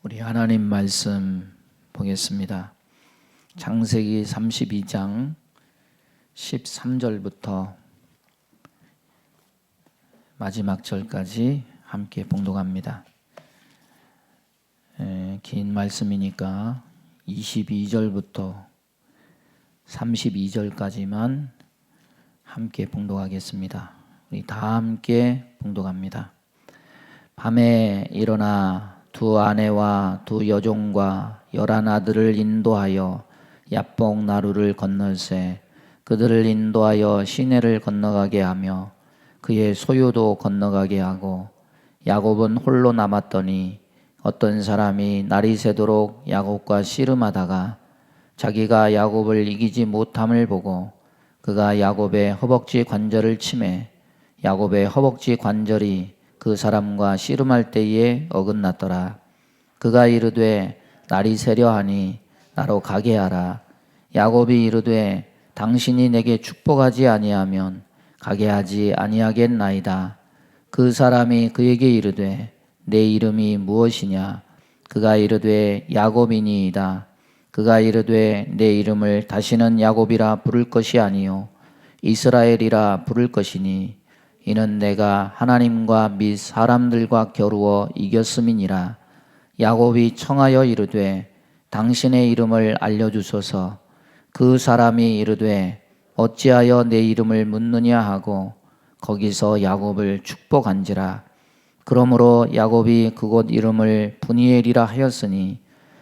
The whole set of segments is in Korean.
우리 하나님 말씀 보겠습니다. 창세기 32장 13절부터 마지막 절까지 함께 봉독합니다. 긴 말씀이니까 22절부터 32절까지만 함께 봉독하겠습니다. 우리 다 함께 봉독합니다. 밤에 일어나 두 아내와 두 여종과 11 아들을 인도하여 야복 나루를 건널세 그들을 인도하여 시내를 건너가게 하며 그의 소유도 건너가게 하고 야곱은 홀로 남았더니 어떤 사람이 날이 새도록 야곱과 씨름하다가 자기가 야곱을 이기지 못함을 보고 그가 야곱의 허벅지 관절을 치매 야곱의 허벅지 관절이 그 사람과 씨름할 때에 어긋났더라. 그가 이르되 날이 새려 하니 나로 가게 하라. 야곱이 이르되 당신이 내게 축복하지 아니하면 가게 하지 아니하겠나이다. 그 사람이 그에게 이르되 내 이름이 무엇이냐? 그가 이르되 야곱이니이다. 그가 이르되 내 이름을 다시는 야곱이라 부를 것이 아니요 이스라엘이라 부를 것이니 이는 내가 하나님과 및 사람들과 겨루어 이겼음이니라. 야곱이 청하여 이르되 당신의 이름을 알려주소서. 그 사람이 이르되 어찌하여 내 이름을 묻느냐 하고 거기서 야곱을 축복한지라. 그러므로 야곱이 그곳 이름을 브니엘이라 하였으니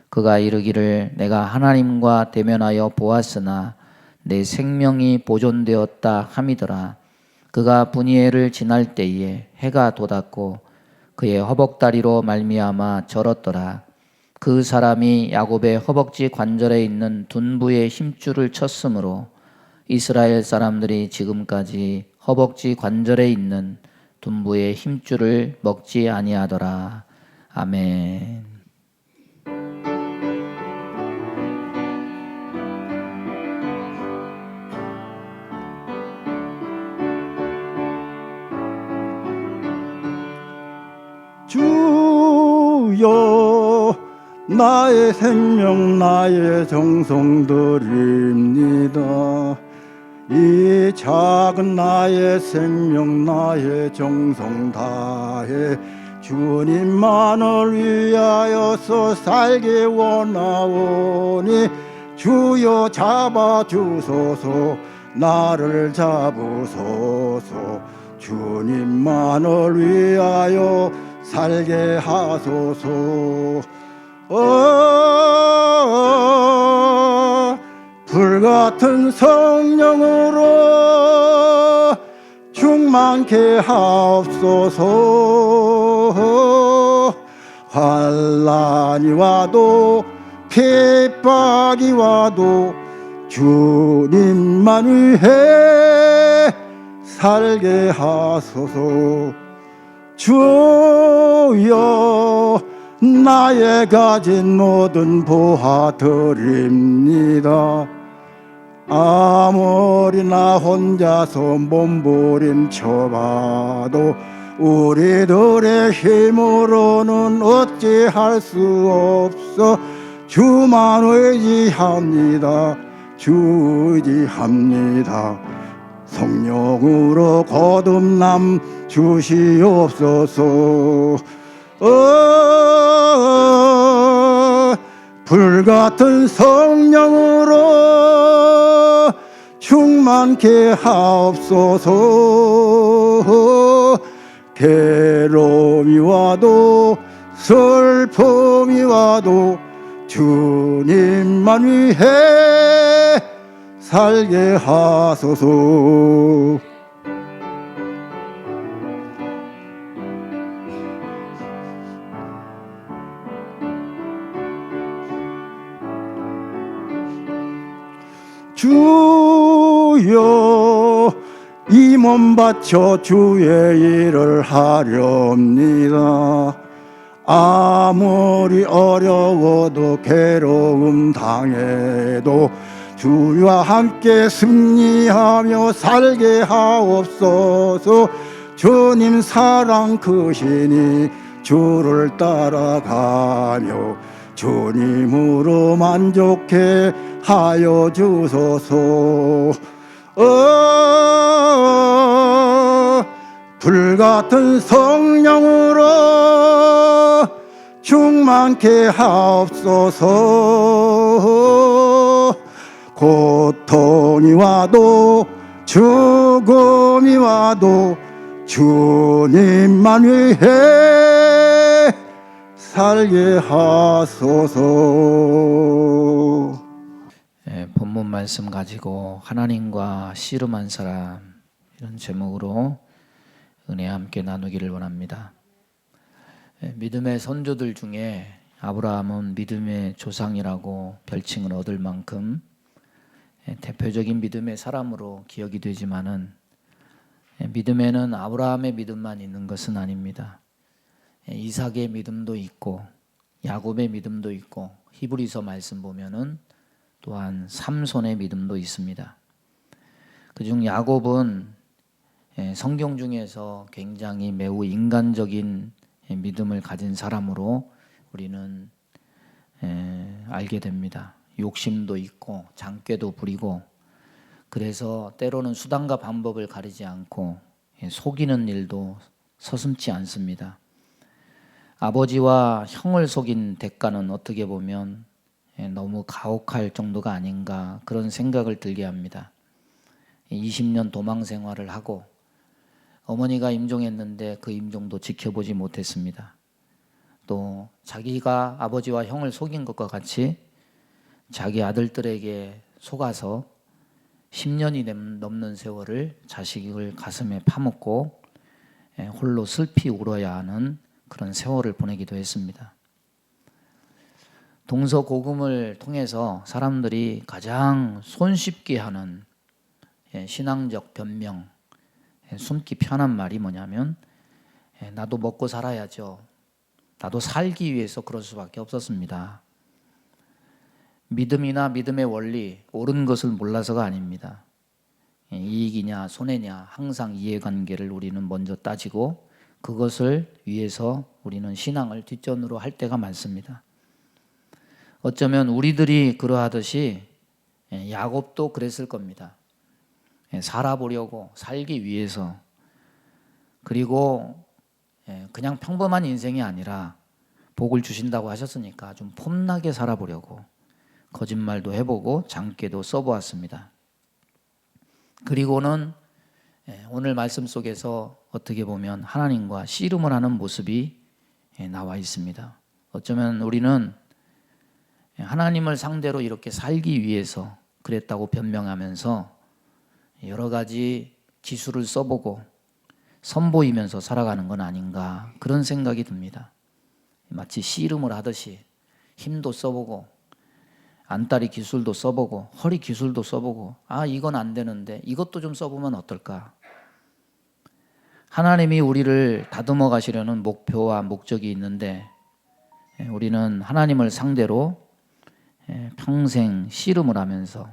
그가 이르기를 내가 하나님과 대면하여 보았으나 내 생명이 보존되었다 함이더라. 그가 브니엘을 지날 때에 해가 돋았고 그의 허벅다리로 말미암아 절었더라. 그 사람이 야곱의 허벅지 관절에 있는 둔부의 힘줄을 쳤으므로 이스라엘 사람들이 지금까지 허벅지 관절에 있는 둔부의 힘줄을 먹지 아니하더라. 아멘. 주여 나의 생명 나의 정성 드립니다. 이 작은 나의 생명 나의 정성 다해 주님만을 위하여서 살기 원하오니 주여 잡아주소서 나를 잡으소서 주님만을 위하여 살게 하소서. 불같은 성령으로 충만케 하옵소서. 환난이 와도 핍박이 와도 주님만 위해 살게 하소서. 주여 나의 가진 모든 보화 드립니다. 아무리 나 혼자서 몸부림쳐봐도 우리들의 힘으로는 어찌할 수 없어. 주만 의지합니다. 주 의지합니다. 성령으로 거듭남 주시옵소서. 불같은 성령으로 충만케 하옵소서. 괴로움이 와도 슬픔이 와도 주님만 위해 살게 하소서. 주여 이 몸 바쳐 주의 일을 하렵니다. 아무리 어려워도 괴로움 당해도 주와 함께 승리하며 살게 하옵소서. 주님 사랑 크시니 주를 따라가며 주님으로 만족해 하여 주소서. 불같은 성령으로 충만케 하옵소서. 고통이 와도 죽음이 와도 주님만 위해 살게 하소서. 본문 말씀 가지고 하나님과 씨름한 사람, 이런 제목으로 은혜 함께 나누기를 원합니다. 믿음의 선조들 중에 아브라함은 믿음의 조상이라고 별칭을 얻을 만큼 대표적인 믿음의 사람으로 기억이 되지만은 믿음에는 아브라함의 믿음만 있는 것은 아닙니다. 이삭의 믿음도 있고 야곱의 믿음도 있고 히브리서 말씀 보면은 또한 삼손의 믿음도 있습니다. 그중 야곱은 성경 중에서 굉장히 매우 인간적인 믿음을 가진 사람으로 우리는 알게 됩니다. 욕심도 있고 장꾀도 부리고, 그래서 때로는 수단과 방법을 가리지 않고 속이는 일도 서슴지 않습니다. 아버지와 형을 속인 대가는 어떻게 보면 너무 가혹할 정도가 아닌가, 그런 생각을 들게 합니다. 20년 도망 생활을 하고 어머니가 임종했는데 그 임종도 지켜보지 못했습니다. 또 자기가 아버지와 형을 속인 것과 같이 자기 아들들에게 속아서 10년이 넘는 세월을 자식을 가슴에 파묻고 홀로 슬피 울어야 하는 그런 세월을 보내기도 했습니다. 동서고금을 통해서 사람들이 가장 손쉽게 하는 신앙적 변명, 숨기 편한 말이 뭐냐면 나도 먹고 살아야죠. 나도 살기 위해서 그럴 수밖에 없었습니다. 믿음이나 믿음의 원리, 옳은 것을 몰라서가 아닙니다. 이익이냐 손해냐 항상 이해관계를 우리는 먼저 따지고 그것을 위해서 우리는 신앙을 뒷전으로 할 때가 많습니다. 어쩌면 우리들이 그러하듯이 야곱도 그랬을 겁니다. 살아보려고, 살기 위해서, 그리고 그냥 평범한 인생이 아니라 복을 주신다고 하셨으니까 좀 폼나게 살아보려고 거짓말도 해보고 장꾀도 써보았습니다. 그리고는 오늘 말씀 속에서 어떻게 보면 하나님과 씨름을 하는 모습이 나와 있습니다. 어쩌면 우리는 하나님을 상대로 이렇게 살기 위해서 그랬다고 변명하면서 여러 가지 기술을 써보고 선보이면서 살아가는 건 아닌가, 그런 생각이 듭니다. 마치 씨름을 하듯이 힘도 써보고 안다리 기술도 써보고 허리 기술도 써보고, 이건 안 되는데 이것도 좀 써보면 어떨까. 하나님이 우리를 다듬어 가시려는 목표와 목적이 있는데 우리는 하나님을 상대로 평생 씨름을 하면서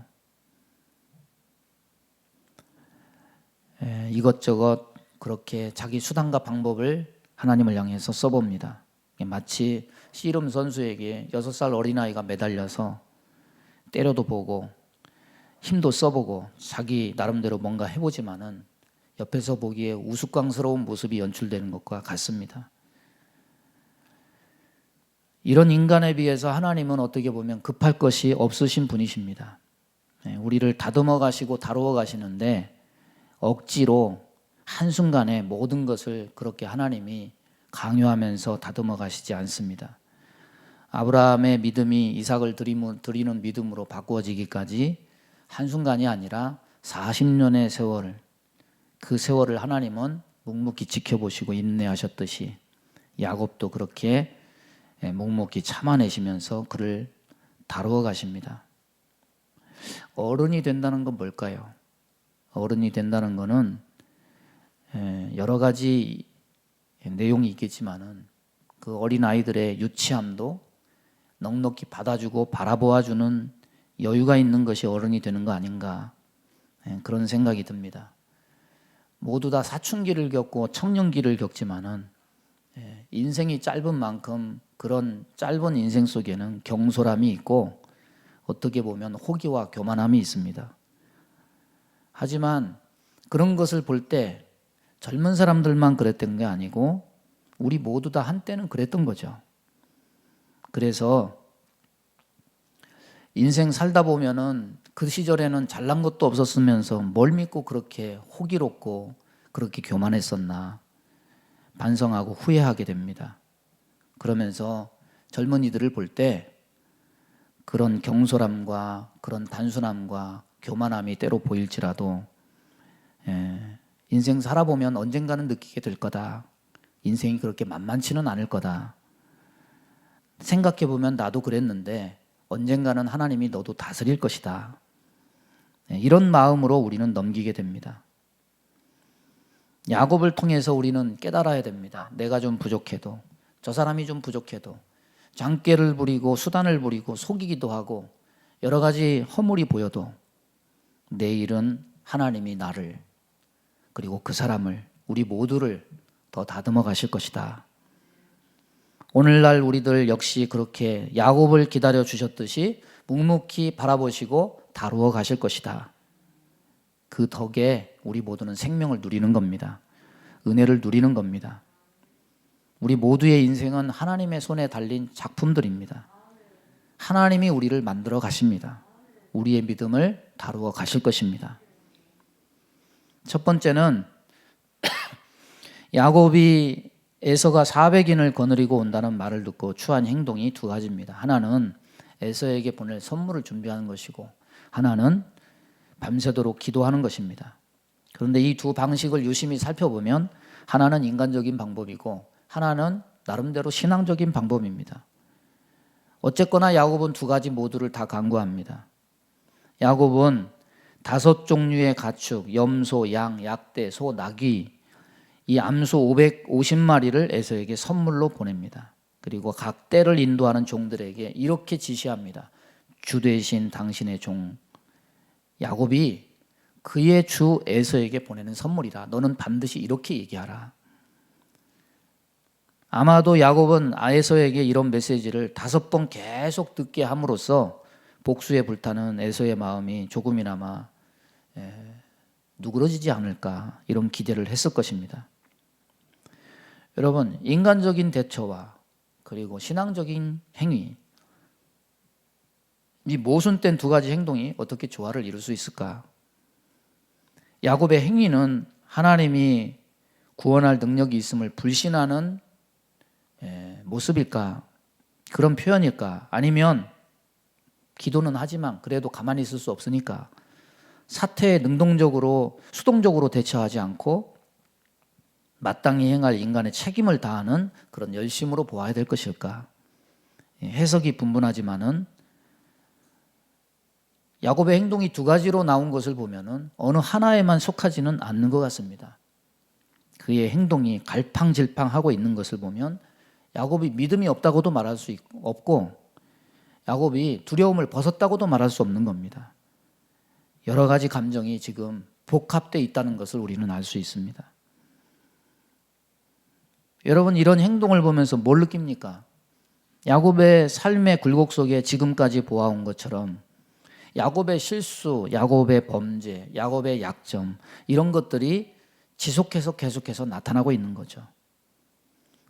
이것저것 그렇게 자기 수단과 방법을 하나님을 향해서 써봅니다. 마치 씨름 선수에게 6살 어린아이가 매달려서 때려도 보고 힘도 써보고 자기 나름대로 뭔가 해보지만은 옆에서 보기에 우스꽝스러운 모습이 연출되는 것과 같습니다. 이런 인간에 비해서 하나님은 어떻게 보면 급할 것이 없으신 분이십니다. 우리를 다듬어 가시고 다루어 가시는데 억지로 한순간에 모든 것을 그렇게 하나님이 강요하면서 다듬어 가시지 않습니다. 아브라함의 믿음이 이삭을 드리는 믿음으로 바꾸어지기까지 한순간이 아니라 40년의 세월, 그 세월을 하나님은 묵묵히 지켜보시고 인내하셨듯이 야곱도 그렇게 묵묵히 참아내시면서 그를 다루어 가십니다. 어른이 된다는 건 뭘까요? 어른이 된다는 것은 여러 가지 내용이 있겠지만은 그 어린 아이들의 유치함도 넉넉히 받아주고 바라보아주는 여유가 있는 것이 어른이 되는 거 아닌가, 그런 생각이 듭니다. 모두 다 사춘기를 겪고 청년기를 겪지만은 인생이 짧은 만큼 그런 짧은 인생 속에는 경솔함이 있고 어떻게 보면 호기와 교만함이 있습니다. 하지만 그런 것을 볼 때 젊은 사람들만 그랬던 게 아니고 우리 모두 다 한때는 그랬던 거죠. 그래서 인생 살다 보면은 그 시절에는 잘난 것도 없었으면서 뭘 믿고 그렇게 호기롭고 그렇게 교만했었나 반성하고 후회하게 됩니다. 그러면서 젊은이들을 볼 때 그런 경솔함과 그런 단순함과 교만함이 때로 보일지라도 인생 살아보면 언젠가는 느끼게 될 거다. 인생이 그렇게 만만치는 않을 거다. 생각해보면 나도 그랬는데 언젠가는 하나님이 너도 다스릴 것이다. 이런 마음으로 우리는 넘기게 됩니다. 야곱을 통해서 우리는 깨달아야 됩니다. 내가 좀 부족해도, 저 사람이 좀 부족해도 장깨를 부리고 수단을 부리고 속이기도 하고 여러 가지 허물이 보여도 내일은 하나님이 나를 그리고 그 사람을 우리 모두를 더 다듬어 가실 것이다. 오늘날 우리들 역시 그렇게 야곱을 기다려 주셨듯이 묵묵히 바라보시고 다루어 가실 것이다. 그 덕에 우리 모두는 생명을 누리는 겁니다. 은혜를 누리는 겁니다. 우리 모두의 인생은 하나님의 손에 달린 작품들입니다. 하나님이 우리를 만들어 가십니다. 우리의 믿음을 다루어 가실 것입니다. 첫 번째는 야곱이 에서가 400인을 거느리고 온다는 말을 듣고 취한 행동이 두 가지입니다. 하나는 에서에게 보낼 선물을 준비하는 것이고 하나는 밤새도록 기도하는 것입니다. 그런데 이 두 방식을 유심히 살펴보면 하나는 인간적인 방법이고 하나는 나름대로 신앙적인 방법입니다. 어쨌거나 야곱은 두 가지 모두를 다 강구합니다. 야곱은 5종류의 가축, 염소, 양, 약대, 소, 나귀 이 암소 550마리를 에서에게 선물로 보냅니다. 그리고 각 떼를 인도하는 종들에게 이렇게 지시합니다. 주 대신 당신의 종 야곱이 그의 주 에서에게 보내는 선물이다. 너는 반드시 이렇게 얘기하라. 아마도 야곱은 에서에게 이런 메시지를 5번 계속 듣게 함으로써 복수에 불타는 에서의 마음이 조금이나마 누그러지지 않을까 이런 기대를 했을 것입니다. 여러분, 인간적인 대처와 그리고 신앙적인 행위 이 모순된 두 가지 행동이 어떻게 조화를 이룰 수 있을까? 야곱의 행위는 하나님이 구원할 능력이 있음을 불신하는 모습일까? 그런 표현일까? 아니면 기도는 하지만 그래도 가만히 있을 수 없으니까 사태에 능동적으로 수동적으로 대처하지 않고 마땅히 행할 인간의 책임을 다하는 그런 열심으로 보아야 될 것일까? 해석이 분분하지만은 야곱의 행동이 두 가지로 나온 것을 보면은 어느 하나에만 속하지는 않는 것 같습니다. 그의 행동이 갈팡질팡하고 있는 것을 보면 야곱이 믿음이 없다고도 말할 수 없고 야곱이 두려움을 벗었다고도 말할 수 없는 겁니다. 여러 가지 감정이 지금 복합되어 있다는 것을 우리는 알 수 있습니다. 여러분, 이런 행동을 보면서 뭘 느낍니까? 야곱의 삶의 굴곡 속에 지금까지 보아온 것처럼 야곱의 실수, 야곱의 범죄, 야곱의 약점 이런 것들이 지속해서 계속해서 나타나고 있는 거죠.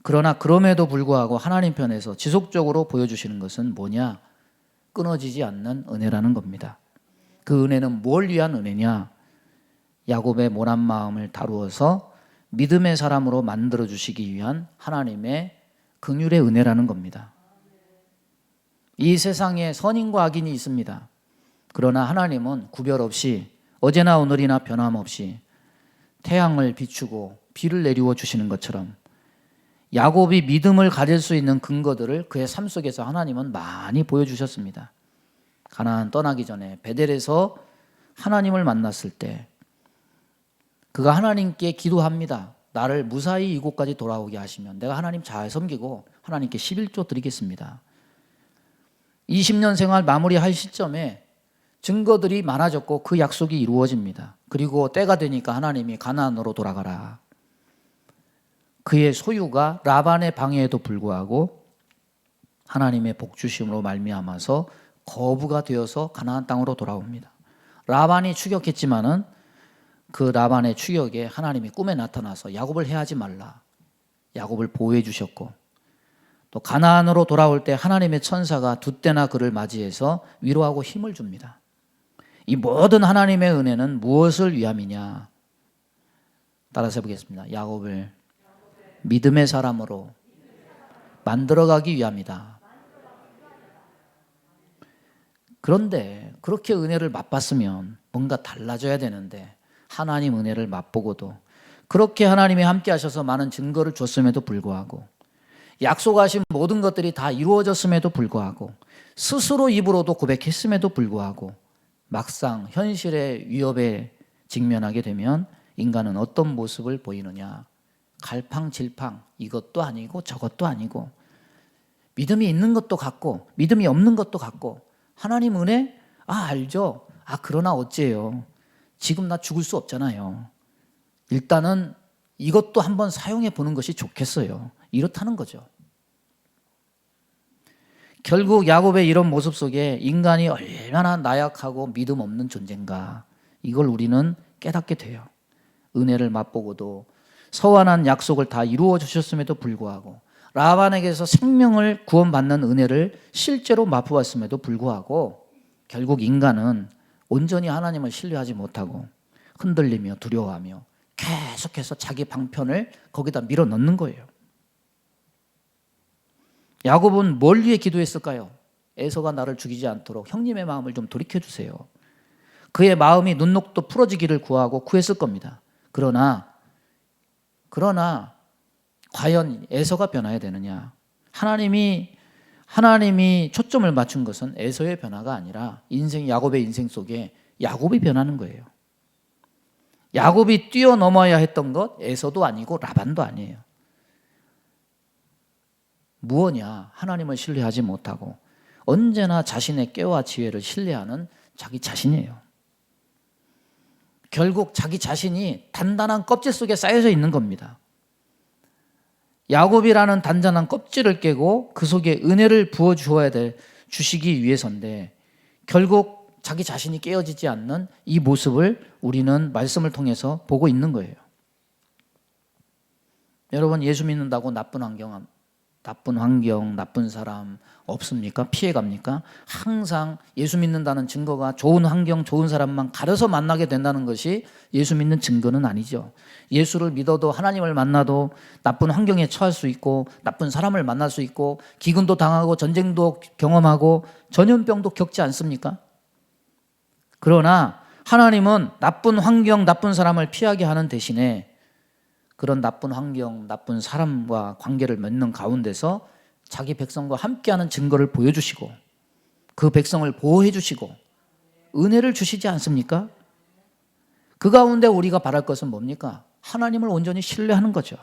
그러나 그럼에도 불구하고 하나님 편에서 지속적으로 보여주시는 것은 뭐냐? 끊어지지 않는 은혜라는 겁니다. 그 은혜는 뭘 위한 은혜냐? 야곱의 모난 마음을 다루어서 믿음의 사람으로 만들어 주시기 위한 하나님의 긍휼의 은혜라는 겁니다. 이 세상에 선인과 악인이 있습니다. 그러나 하나님은 구별 없이 어제나 오늘이나 변함없이 태양을 비추고 비를 내리워 주시는 것처럼 야곱이 믿음을 가질 수 있는 근거들을 그의 삶 속에서 하나님은 많이 보여주셨습니다. 가나안 떠나기 전에 베델에서 하나님을 만났을 때 그가 하나님께 기도합니다. 나를 무사히 이곳까지 돌아오게 하시면 내가 하나님 잘 섬기고 하나님께 11조 드리겠습니다. 20년 생활 마무리할 시점에 증거들이 많아졌고 그 약속이 이루어집니다. 그리고 때가 되니까 하나님이 가나안으로 돌아가라. 그의 소유가 라반의 방해에도 불구하고 하나님의 복주심으로 말미암아서 거부가 되어서 가나안 땅으로 돌아옵니다. 라반이 추격했지만은 그 라반의 추격에 하나님이 꿈에 나타나서 야곱을 해하지 말라, 야곱을 보호해 주셨고, 또 가나안으로 돌아올 때 하나님의 천사가 두 때나 그를 맞이해서 위로하고 힘을 줍니다. 이 모든 하나님의 은혜는 무엇을 위함이냐? 따라서 해보겠습니다. 야곱을 믿음의 사람으로 만들어가기 위함이다. 그런데 그렇게 은혜를 맛봤으면 뭔가 달라져야 되는데, 하나님 은혜를 맛보고도 그렇게 하나님이 함께 하셔서 많은 증거를 줬음에도 불구하고, 약속하신 모든 것들이 다 이루어졌음에도 불구하고, 스스로 입으로도 고백했음에도 불구하고 막상 현실의 위협에 직면하게 되면 인간은 어떤 모습을 보이느냐? 갈팡질팡, 이것도 아니고 저것도 아니고, 믿음이 있는 것도 같고 믿음이 없는 것도 같고, 하나님 은혜? 알죠. 그러나 어째요? 지금 나 죽을 수 없잖아요. 일단은 이것도 한번 사용해 보는 것이 좋겠어요. 이렇다는 거죠. 결국 야곱의 이런 모습 속에 인간이 얼마나 나약하고 믿음 없는 존재인가, 이걸 우리는 깨닫게 돼요. 은혜를 맛보고도 서원한 약속을 다 이루어 주셨음에도 불구하고, 라반에게서 생명을 구원받는 은혜를 실제로 맛보았음에도 불구하고, 결국 인간은 온전히 하나님을 신뢰하지 못하고 흔들리며 두려워하며 계속해서 자기 방편을 거기다 밀어 넣는 거예요. 야곱은 뭘 위해 기도했을까요? 에서가 나를 죽이지 않도록 형님의 마음을 좀 돌이켜 주세요. 그의 마음이 눈녹도 풀어지기를 구하고 구했을 겁니다. 그러나 과연 에서가 변화해야 되느냐? 하나님이 초점을 맞춘 것은 에서의 변화가 아니라 야곱의 인생 속에 야곱이 변하는 거예요. 야곱이 뛰어넘어야 했던 것 에서도 아니고 라반도 아니에요. 무엇이냐? 하나님을 신뢰하지 못하고 언제나 자신의 꾀와 지혜를 신뢰하는 자기 자신이에요. 결국 자기 자신이 단단한 껍질 속에 쌓여져 있는 겁니다. 야곱이라는 단단한 껍질을 깨고 그 속에 은혜를 부어 주시기 위해서인데, 결국 자기 자신이 깨어지지 않는 이 모습을 우리는 말씀을 통해서 보고 있는 거예요. 여러분, 예수 믿는다고 나쁜 환경, 나쁜 사람 없습니까? 피해갑니까? 항상 예수 믿는다는 증거가 좋은 환경, 좋은 사람만 가려서 만나게 된다는 것이 예수 믿는 증거는 아니죠. 예수를 믿어도, 하나님을 만나도 나쁜 환경에 처할 수 있고, 나쁜 사람을 만날 수 있고, 기근도 당하고 전쟁도 경험하고 전염병도 겪지 않습니까? 그러나 하나님은 나쁜 환경, 나쁜 사람을 피하게 하는 대신에 그런 나쁜 환경, 나쁜 사람과 관계를 맺는 가운데서 자기 백성과 함께하는 증거를 보여주시고 그 백성을 보호해 주시고 은혜를 주시지 않습니까? 그 가운데 우리가 바랄 것은 뭡니까? 하나님을 온전히 신뢰하는 거죠.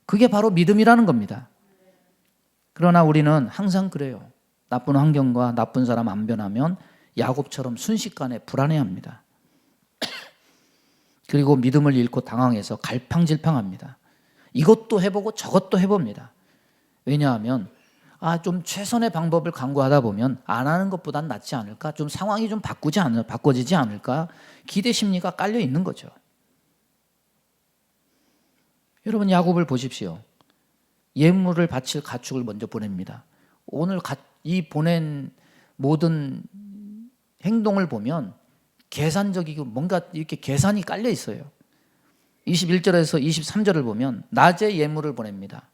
그게 바로 믿음이라는 겁니다. 그러나 우리는 항상 그래요. 나쁜 환경과 나쁜 사람 안 변하면 야곱처럼 순식간에 불안해합니다. 그리고 믿음을 잃고 당황해서 갈팡질팡합니다. 이것도 해보고 저것도 해봅니다. 왜냐하면 좀 최선의 방법을 강구하다 보면 안 하는 것보단 낫지 않을까? 좀 상황이 좀 바꿔지지 않을까? 기대 심리가 깔려 있는 거죠. 여러분, 야곱을 보십시오. 예물을 바칠 가축을 먼저 보냅니다. 오늘 이 보낸 모든 행동을 보면 계산적이고 뭔가 이렇게 계산이 깔려 있어요. 21절에서 23절을 보면 낮에 예물을 보냅니다.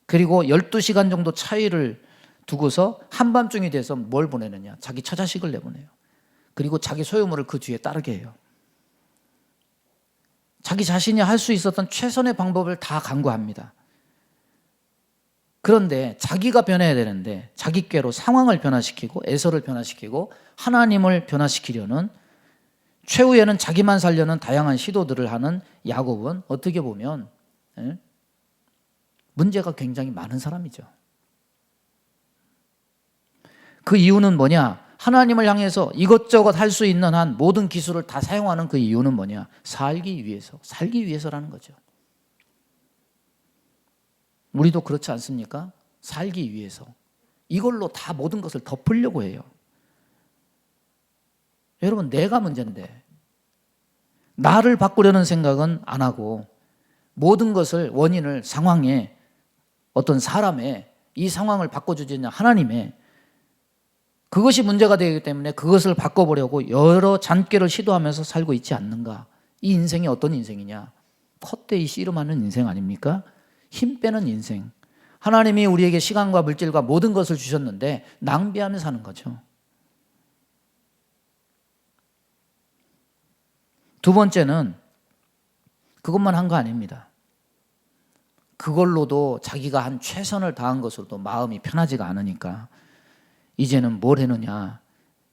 그리고 12시간 정도 차이를 두고서 한밤중이 돼서 뭘 보내느냐? 자기 처자식을 내보내요. 그리고 자기 소유물을 그 뒤에 따르게 해요. 자기 자신이 할 수 있었던 최선의 방법을 다 강구합니다. 그런데 자기가 변해야 되는데 자기 꾀로 상황을 변화시키고 에서를 변화시키고 하나님을 변화시키려는, 최후에는 자기만 살려는 다양한 시도들을 하는 야곱은 어떻게 보면 문제가 굉장히 많은 사람이죠. 그 이유는 뭐냐? 하나님을 향해서 이것저것 할 수 있는 한 모든 기술을 다 사용하는 그 이유는 뭐냐? 살기 위해서라는 거죠. 우리도 그렇지 않습니까? 살기 위해서 이걸로 다 모든 것을 덮으려고 해요. 여러분, 내가 문제인데 나를 바꾸려는 생각은 안 하고 모든 것을 원인을 상황에 어떤 사람의 이 상황을 바꿔주지 않냐 하나님의 그것이 문제가 되기 때문에 그것을 바꿔보려고 여러 잔꾀를 시도하면서 살고 있지 않는가? 이 인생이 어떤 인생이냐? 헛되이 씨름하는 인생 아닙니까? 힘 빼는 인생. 하나님이 우리에게 시간과 물질과 모든 것을 주셨는데 낭비하며 사는 거죠. 두 번째는 그것만 한 거 아닙니다. 그걸로도 자기가 한 최선을 다한 것으로도 마음이 편하지가 않으니까 이제는 뭘 했느냐?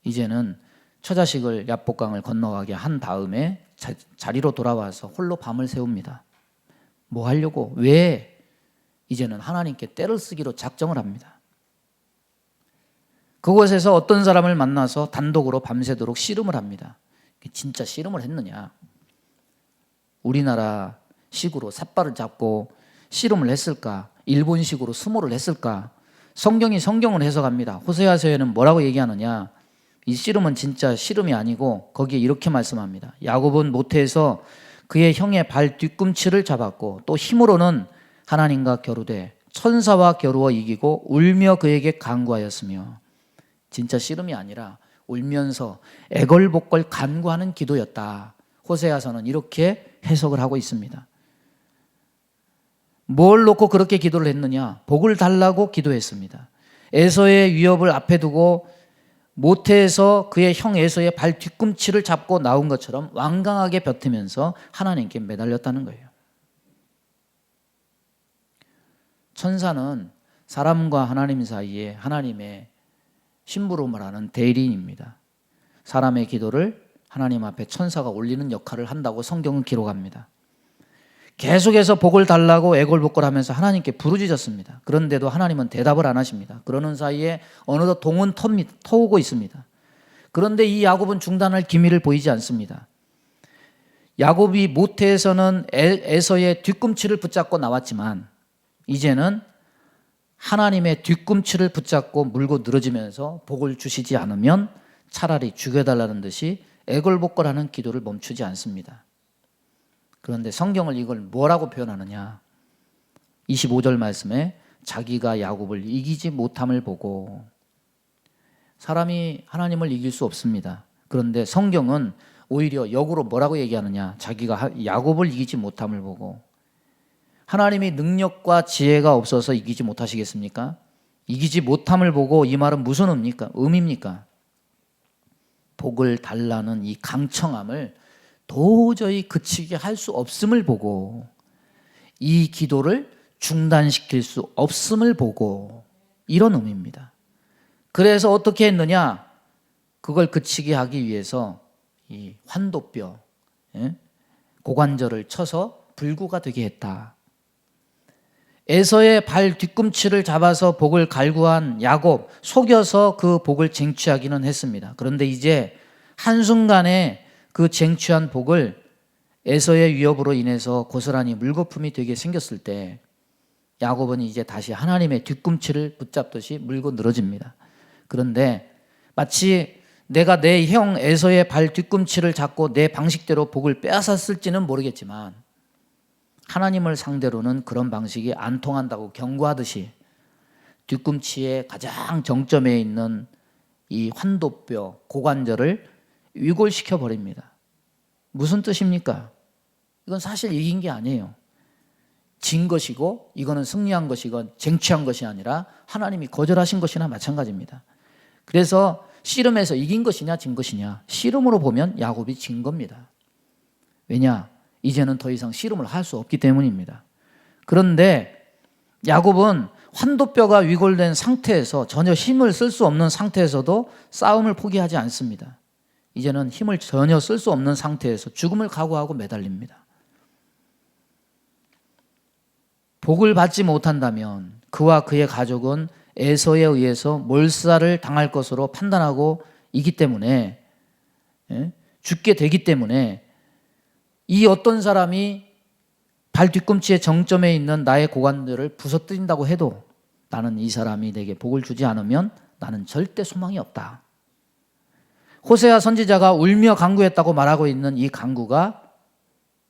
이제는 처자식을 야복강을 건너가게 한 다음에 자리로 돌아와서 홀로 밤을 새웁니다. 뭐 하려고? 왜? 이제는 하나님께 떼를 쓰기로 작정을 합니다. 그곳에서 어떤 사람을 만나서 단독으로 밤새도록 씨름을 합니다. 진짜 씨름을 했느냐? 우리나라 식으로 삿발을 잡고 씨름을 했을까? 일본식으로 수모를 했을까? 성경이 성경을 해석합니다. 호세아서에는 뭐라고 얘기하느냐? 이 씨름은 진짜 씨름이 아니고 거기에 이렇게 말씀합니다. 야곱은 모태에서 그의 형의 발 뒤꿈치를 잡았고 또 힘으로는 하나님과 겨루되 천사와 겨루어 이기고 울며 그에게 간구하였으며 진짜 씨름이 아니라 울면서 애걸복걸 간구하는 기도였다. 호세아서는 이렇게 해석을 하고 있습니다. 뭘 놓고 그렇게 기도를 했느냐? 복을 달라고 기도했습니다. 에서의 위협을 앞에 두고 모태에서 그의 형 에서의 발 뒤꿈치를 잡고 나온 것처럼 완강하게 버티면서 하나님께 매달렸다는 거예요. 천사는 사람과 하나님 사이에 하나님의 심부름을 하는 대리인입니다. 사람의 기도를 하나님 앞에 천사가 올리는 역할을 한다고 성경은 기록합니다. 계속해서 복을 달라고 애걸복걸하면서 하나님께 부르짖었습니다. 그런데도 하나님은 대답을 안 하십니다. 그러는 사이에 어느덧 동은 터오고 있습니다. 그런데 이 야곱은 중단할 기미를 보이지 않습니다. 야곱이 모태에서는 에서의 뒤꿈치를 붙잡고 나왔지만 이제는 하나님의 뒤꿈치를 붙잡고 물고 늘어지면서 복을 주시지 않으면 차라리 죽여달라는 듯이 애걸복걸하는 기도를 멈추지 않습니다. 그런데 성경을 이걸 뭐라고 표현하느냐? 25절 말씀에 자기가 야곱을 이기지 못함을 보고, 사람이 하나님을 이길 수 없습니다. 그런데 성경은 오히려 역으로 뭐라고 얘기하느냐? 자기가 야곱을 이기지 못함을 보고. 하나님이 능력과 지혜가 없어서 이기지 못하시겠습니까? 이기지 못함을 보고 이 말은 무슨 의미입니까? 복을 달라는 이 강청함을 도저히 그치게 할 수 없음을 보고, 이 기도를 중단시킬 수 없음을 보고, 이런 의미입니다. 그래서 어떻게 했느냐? 그걸 그치게 하기 위해서 이 환도뼈, 고관절을 쳐서 불구가 되게 했다. 에서의 발 뒤꿈치를 잡아서 복을 갈구한 야곱, 속여서 그 복을 쟁취하기는 했습니다. 그런데 이제 한순간에 그 쟁취한 복을 에서의 위협으로 인해서 고스란히 물거품이 되게 생겼을 때 야곱은 이제 다시 하나님의 뒤꿈치를 붙잡듯이 물고 늘어집니다. 그런데 마치 내가 내 형 에서의 발 뒤꿈치를 잡고 내 방식대로 복을 빼앗았을지는 모르겠지만 하나님을 상대로는 그런 방식이 안 통한다고 경고하듯이 뒤꿈치의 가장 정점에 있는 이 환도뼈, 고관절을 위골시켜 버립니다. 무슨 뜻입니까? 이건 사실 이긴 게 아니에요. 진 것이고 이거는 승리한 것이고 쟁취한 것이 아니라 하나님이 거절하신 것이나 마찬가지입니다. 그래서 씨름에서 이긴 것이냐 진 것이냐, 씨름으로 보면 야곱이 진 겁니다. 왜냐? 이제는 더 이상 씨름을 할 수 없기 때문입니다. 그런데 야곱은 환도뼈가 위골된 상태에서 전혀 힘을 쓸 수 없는 상태에서도 싸움을 포기하지 않습니다. 이제는 힘을 전혀 쓸 수 없는 상태에서 죽음을 각오하고 매달립니다. 복을 받지 못한다면 그와 그의 가족은 에서에 의해서 몰살을 당할 것으로 판단하고 있기 때문에, 죽게 되기 때문에 이 어떤 사람이 발 뒤꿈치의 정점에 있는 나의 고관들을 부서뜨린다고 해도 나는 이 사람이 내게 복을 주지 않으면 나는 절대 소망이 없다. 호세아 선지자가 울며 간구했다고 말하고 있는 이 간구가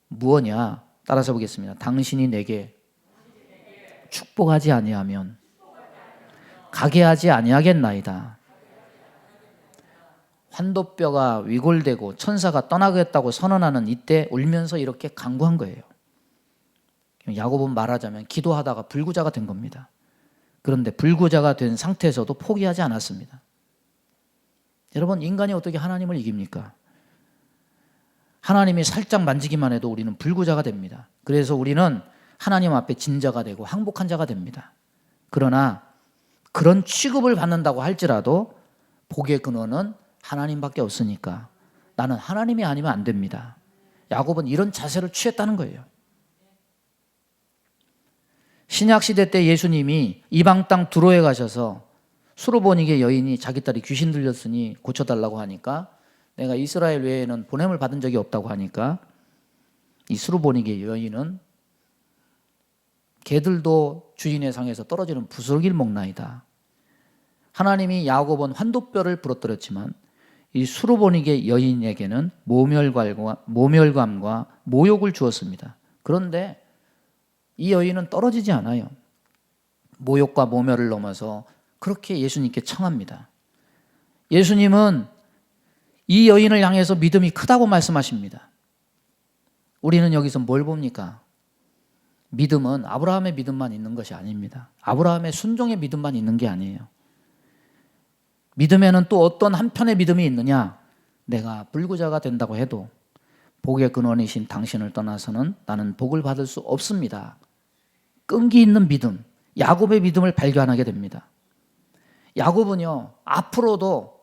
무엇이냐? 따라서 보겠습니다. 당신이 내게 축복하지 아니하면 가게 하지 아니하겠나이다. 환도뼈가 위골되고 천사가 떠나겠다고 선언하는 이때 울면서 이렇게 간구한 거예요. 야곱은 말하자면 기도하다가 불구자가 된 겁니다. 그런데 불구자가 된 상태에서도 포기하지 않았습니다. 여러분, 인간이 어떻게 하나님을 이깁니까? 하나님이 살짝 만지기만 해도 우리는 불구자가 됩니다. 그래서 우리는 하나님 앞에 진자가 되고 항복한 자가 됩니다. 그러나 그런 취급을 받는다고 할지라도 복의 근원은 하나님밖에 없으니까 나는 하나님이 아니면 안 됩니다. 야곱은 이런 자세를 취했다는 거예요. 신약시대 때 예수님이 이방 땅 두로에 가셔서 수르보니게 여인이 자기 딸이 귀신 들렸으니 고쳐달라고 하니까 내가 이스라엘 외에는 보냄을 받은 적이 없다고 하니까 이 수르보니게 여인은 개들도 주인의 상에서 떨어지는 부스러기를 먹나이다. 하나님이 야곱은 환도뼈를 부러뜨렸지만 이 수르보니게 여인에게는 모멸감과 모욕을 주었습니다. 그런데 이 여인은 떨어지지 않아요. 모욕과 모멸을 넘어서 그렇게 예수님께 청합니다. 예수님은 이 여인을 향해서 믿음이 크다고 말씀하십니다. 우리는 여기서 뭘 봅니까? 믿음은 아브라함의 믿음만 있는 것이 아닙니다. 아브라함의 순종의 믿음만 있는 게 아니에요. 믿음에는 또 어떤 한편의 믿음이 있느냐? 내가 불구자가 된다고 해도 복의 근원이신 당신을 떠나서는 나는 복을 받을 수 없습니다. 끈기 있는 믿음, 야곱의 믿음을 발견하게 됩니다. 야곱은요, 앞으로도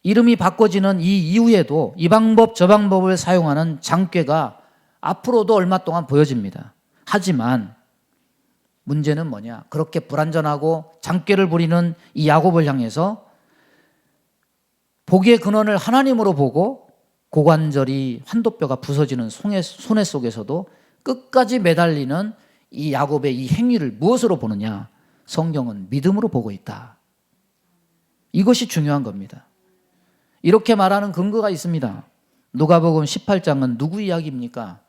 이름이 바꿔지는 이 이후에도 이 방법 저 방법을 사용하는 장꾀가 앞으로도 얼마 동안 보여집니다. 하지만 문제는 뭐냐? 그렇게 불완전하고 장꾀를 부리는 이 야곱을 향해서 복의 근원을 하나님으로 보고 고관절이 환도뼈가 부서지는 손해 속에서도 끝까지 매달리는 이 야곱의 이 행위를 무엇으로 보느냐? 성경은 믿음으로 보고 있다. 이것이 중요한 겁니다. 이렇게 말하는 근거가 있습니다. 누가복음 18장은 누구 이야기입니까?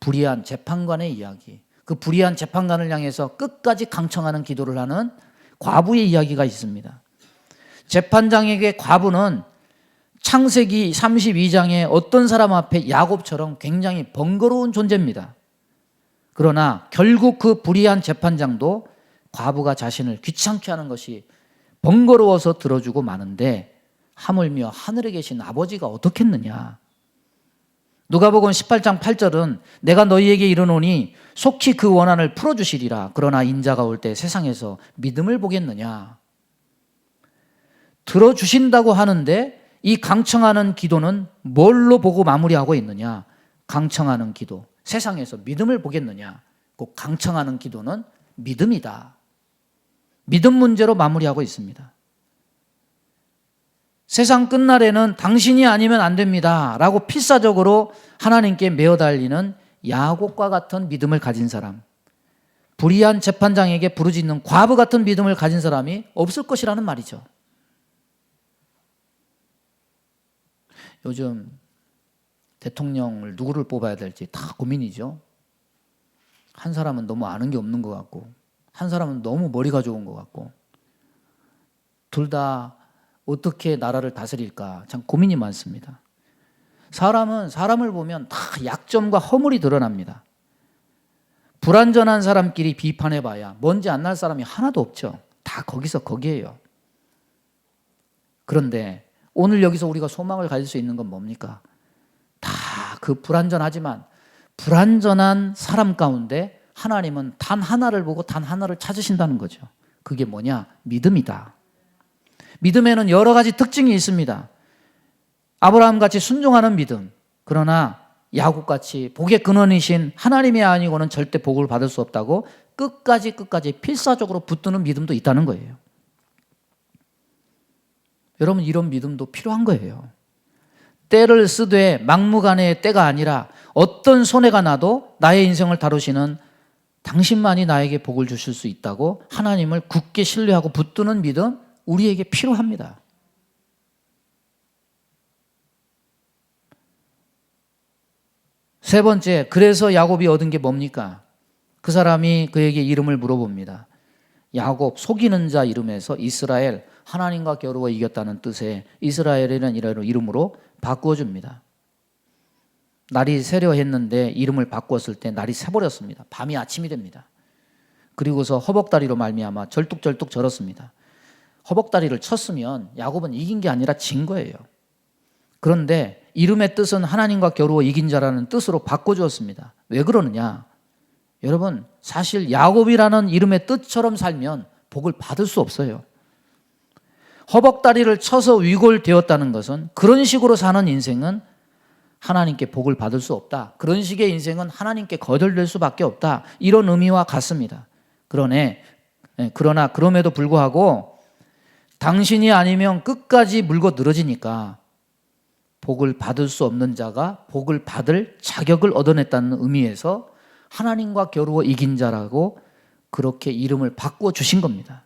불의한 재판관의 이야기. 그 불의한 재판관을 향해서 끝까지 강청하는 기도를 하는 과부의 이야기가 있습니다. 재판장에게 과부는 창세기 32장에 어떤 사람 앞에 야곱처럼 굉장히 번거로운 존재입니다. 그러나 결국 그 불의한 재판장도 과부가 자신을 귀찮게 하는 것이 번거로워서 들어주고 마는데 하물며 하늘에 계신 아버지가 어떻겠느냐. 누가복음 18장 8절은 내가 너희에게 이르노니 속히 그 원한을 풀어주시리라. 그러나 인자가 올 때 세상에서 믿음을 보겠느냐. 들어주신다고 하는데 이 강청하는 기도는 뭘로 보고 마무리하고 있느냐. 강청하는 기도, 세상에서 믿음을 보겠느냐. 그 강청하는 기도는 믿음이다. 믿음 문제로 마무리하고 있습니다. 세상 끝날에는 당신이 아니면 안 됩니다 라고 필사적으로 하나님께 메어 달리는 야곱과 같은 믿음을 가진 사람, 불의한 재판장에게 부르짖는 과부 같은 믿음을 가진 사람이 없을 것이라는 말이죠. 요즘 대통령을 누구를 뽑아야 될지 다 고민이죠. 한 사람은 너무 아는 게 없는 것 같고, 한 사람은 너무 머리가 좋은 것 같고, 둘 다 어떻게 나라를 다스릴까 참 고민이 많습니다. 사람은 사람을 보면 다 약점과 허물이 드러납니다. 불완전한 사람끼리 비판해봐야 먼지 안 날 사람이 하나도 없죠. 다 거기서 거기에요. 그런데 오늘 여기서 우리가 소망을 가질 수 있는 건 뭡니까? 다 그 불완전하지만 불완전한 사람 가운데 하나님은 단 하나를 보고 단 하나를 찾으신다는 거죠. 그게 뭐냐? 믿음이다. 믿음에는 여러 가지 특징이 있습니다. 아브라함같이 순종하는 믿음, 그러나 야곱같이 복의 근원이신 하나님이 아니고는 절대 복을 받을 수 없다고 끝까지 필사적으로 붙드는 믿음도 있다는 거예요. 여러분, 이런 믿음도 필요한 거예요. 때를 쓰되 막무가내의 때가 아니라 어떤 손해가 나도 나의 인생을 다루시는 당신만이 나에게 복을 주실 수 있다고 하나님을 굳게 신뢰하고 붙드는 믿음, 우리에게 필요합니다. 세 번째, 그래서 야곱이 얻은 게 뭡니까? 그 사람이 그에게 이름을 물어봅니다. 야곱, 속이는 자 이름에서 이스라엘, 하나님과 겨루어 이겼다는 뜻의 이스라엘이라는 이름으로 바꾸어줍니다. 날이 새려 했는데 이름을 바꾸었을 때 날이 새버렸습니다. 밤이 아침이 됩니다. 그리고서 허벅다리로 말미암아 절뚝절뚝 절었습니다. 허벅다리를 쳤으면 야곱은 이긴 게 아니라 진 거예요. 그런데 이름의 뜻은 하나님과 겨루어 이긴 자라는 뜻으로 바꿔주었습니다. 왜 그러느냐? 여러분, 사실 야곱이라는 이름의 뜻처럼 살면 복을 받을 수 없어요. 허벅다리를 쳐서 위골되었다는 것은 그런 식으로 사는 인생은 하나님께 복을 받을 수 없다. 그런 식의 인생은 하나님께 거절될 수밖에 없다. 이런 의미와 같습니다. 그러나 그럼에도 불구하고 당신이 아니면 끝까지 물고 늘어지니까 복을 받을 수 없는 자가 복을 받을 자격을 얻어냈다는 의미에서 하나님과 겨루어 이긴 자라고 그렇게 이름을 바꾸어 주신 겁니다.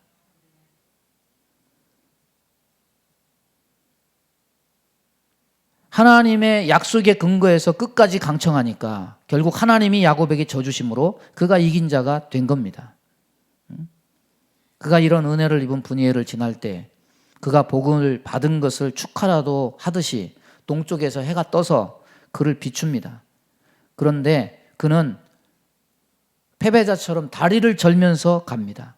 하나님의 약속에 근거해서 끝까지 강청하니까 결국 하나님이 야곱에게 져주심으로 그가 이긴 자가 된 겁니다. 그가 이런 은혜를 입은 분이엘을 지날 때 그가 복을 받은 것을 축하라도 하듯이 동쪽에서 해가 떠서 그를 비춥니다. 그런데 그는 패배자처럼 다리를 절면서 갑니다.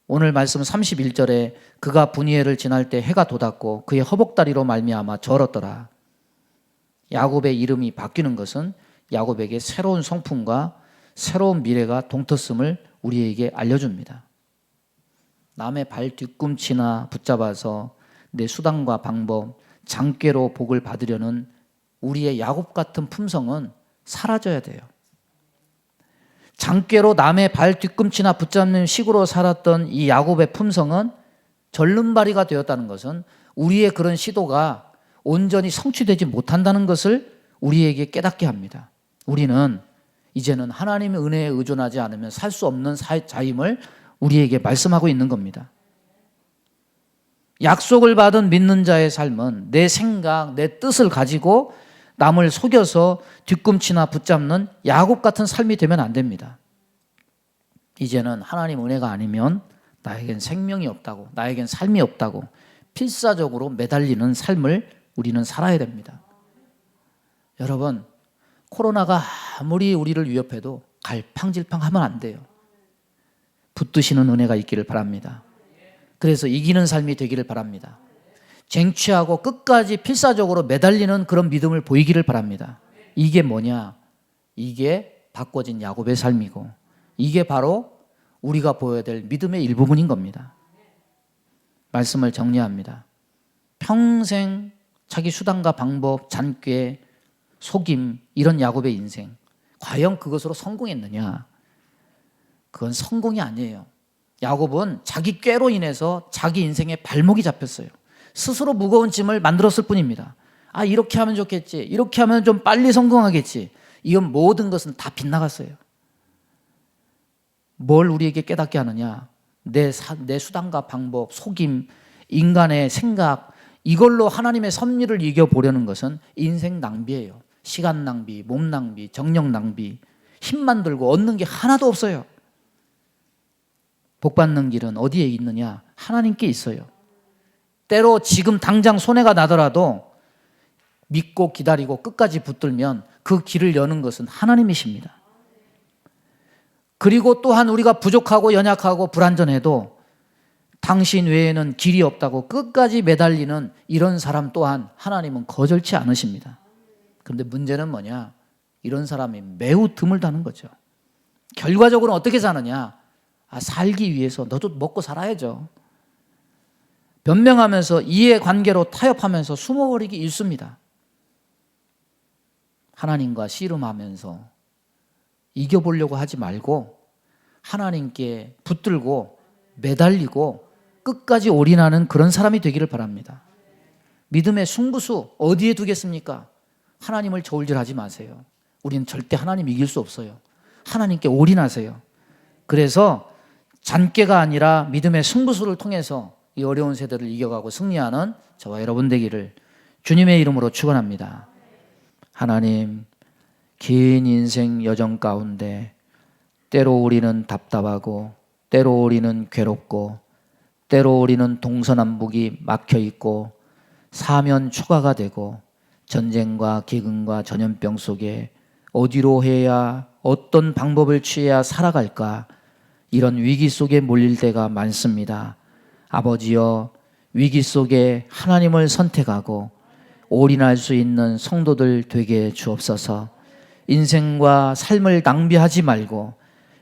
오늘 말씀 31절에 그가 분이엘을 지날 때 해가 돋았고 그의 허벅다리로 말미암아 절었더라. 야곱의 이름이 바뀌는 것은 야곱에게 새로운 성품과 새로운 미래가 동텄음을 우리에게 알려줍니다. 남의 발 뒤꿈치나 붙잡아서 내 수단과 방법, 장꾀로 복을 받으려는 우리의 야곱 같은 품성은 사라져야 돼요. 장꾀로 남의 발 뒤꿈치나 붙잡는 식으로 살았던 이 야곱의 품성은 절름발이가 되었다는 것은 우리의 그런 시도가 온전히 성취되지 못한다는 것을 우리에게 깨닫게 합니다. 우리는 이제는 하나님의 은혜에 의존하지 않으면 살 수 없는 자임을 우리에게 말씀하고 있는 겁니다. 약속을 받은 믿는 자의 삶은 내 생각, 내 뜻을 가지고 남을 속여서 뒤꿈치나 붙잡는 야곱 같은 삶이 되면 안 됩니다. 이제는 하나님 은혜가 아니면 나에겐 생명이 없다고, 나에겐 삶이 없다고 필사적으로 매달리는 삶을 우리는 살아야 됩니다. 여러분, 코로나가 아무리 우리를 위협해도 갈팡질팡하면 안 돼요. 붙드시는 은혜가 있기를 바랍니다. 그래서 이기는 삶이 되기를 바랍니다. 쟁취하고 끝까지 필사적으로 매달리는 그런 믿음을 보이기를 바랍니다. 이게 뭐냐? 이게 바꿔진 야곱의 삶이고 이게 바로 우리가 보여야 될 믿음의 일부분인 겁니다. 말씀을 정리합니다. 평생 자기 수단과 방법, 잔꾀, 속임 이런 야곱의 인생 과연 그것으로 성공했느냐? 그건 성공이 아니에요. 야곱은 자기 꾀로 인해서 자기 인생에 발목이 잡혔어요. 스스로 무거운 짐을 만들었을 뿐입니다. 아, 이렇게 하면 좋겠지. 이렇게 하면 좀 빨리 성공하겠지. 이건 모든 것은 다 빗나갔어요. 뭘 우리에게 깨닫게 하느냐? 내 수단과 방법, 속임, 인간의 생각 이걸로 하나님의 섭리를 이겨보려는 것은 인생 낭비예요. 시간 낭비, 몸 낭비, 정력 낭비, 힘만 들고 얻는 게 하나도 없어요. 복 받는 길은 어디에 있느냐? 하나님께 있어요. 때로 지금 당장 손해가 나더라도 믿고 기다리고 끝까지 붙들면 그 길을 여는 것은 하나님이십니다. 그리고 또한 우리가 부족하고 연약하고 불완전해도 당신 외에는 길이 없다고 끝까지 매달리는 이런 사람 또한 하나님은 거절치 않으십니다. 그런데 문제는 뭐냐? 이런 사람이 매우 드물다는 거죠. 결과적으로 어떻게 사느냐? 살기 위해서 너도 먹고 살아야죠. 변명하면서 이해관계로 타협하면서 숨어버리기 일쑤입니다. 하나님과 씨름하면서 이겨보려고 하지 말고 하나님께 붙들고 매달리고 끝까지 올인하는 그런 사람이 되기를 바랍니다. 믿음의 승부수 어디에 두겠습니까? 하나님을 저울질하지 마세요. 우리는 절대 하나님 이길 수 없어요. 하나님께 올인하세요. 그래서 잔꾀가 아니라 믿음의 승부수를 통해서 이 어려운 세대를 이겨가고 승리하는 저와 여러분 되기를 주님의 이름으로 축원합니다. 하나님, 긴 인생 여정 가운데 때로 우리는 답답하고 때로 우리는 괴롭고 때로 우리는 동서남북이 막혀있고 사면 초가가 되고 전쟁과 기근과 전염병 속에 어디로 해야 어떤 방법을 취해야 살아갈까 이런 위기 속에 몰릴 때가 많습니다. 아버지여, 위기 속에 하나님을 선택하고 올인할 수 있는 성도들 되게 주옵소서. 인생과 삶을 낭비하지 말고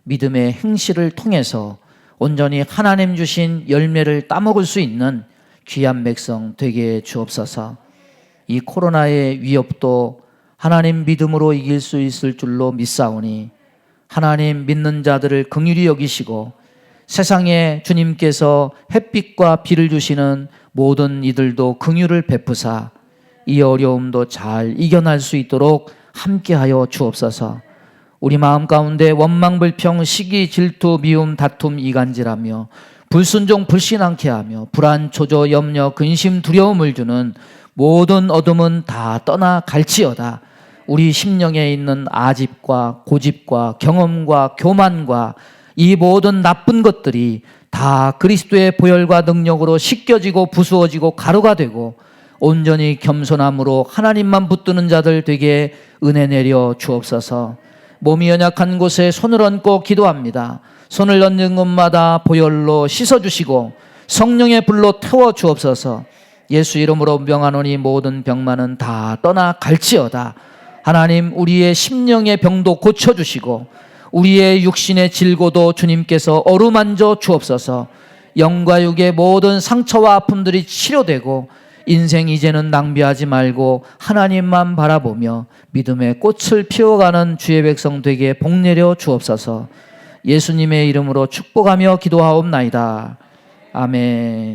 믿음의 행실을 통해서 온전히 하나님 주신 열매를 따먹을 수 있는 귀한 백성 되게 주옵소서. 이 코로나의 위협도 하나님 믿음으로 이길 수 있을 줄로 믿사오니 하나님 믿는 자들을 긍휼히 여기시고 세상에 주님께서 햇빛과 비를 주시는 모든 이들도 긍휼을 베푸사 이 어려움도 잘 이겨낼 수 있도록 함께하여 주옵소서. 우리 마음 가운데 원망, 불평, 시기, 질투, 미움, 다툼, 이간질하며 불순종, 불신앙케 하며 불안, 조조, 염려, 근심, 두려움을 주는 모든 어둠은 다 떠나 갈지어다. 우리 심령에 있는 아집과 고집과 경험과 교만과 이 모든 나쁜 것들이 다 그리스도의 보혈과 능력으로 씻겨지고 부수어지고 가루가 되고 온전히 겸손함으로 하나님만 붙드는 자들 되게 은혜 내려 주옵소서. 몸이 연약한 곳에 손을 얹고 기도합니다. 손을 얹는 곳마다 보혈로 씻어주시고 성령의 불로 태워 주옵소서. 예수 이름으로 명하노니 모든 병만은 다 떠나 갈지어다. 하나님, 우리의 심령의 병도 고쳐주시고 우리의 육신의 질고도 주님께서 어루만져 주옵소서. 영과 육의 모든 상처와 아픔들이 치료되고 인생 이제는 낭비하지 말고 하나님만 바라보며 믿음의 꽃을 피워가는 주의 백성 되게 복 내려 주옵소서. 예수님의 이름으로 축복하며 기도하옵나이다. 아멘.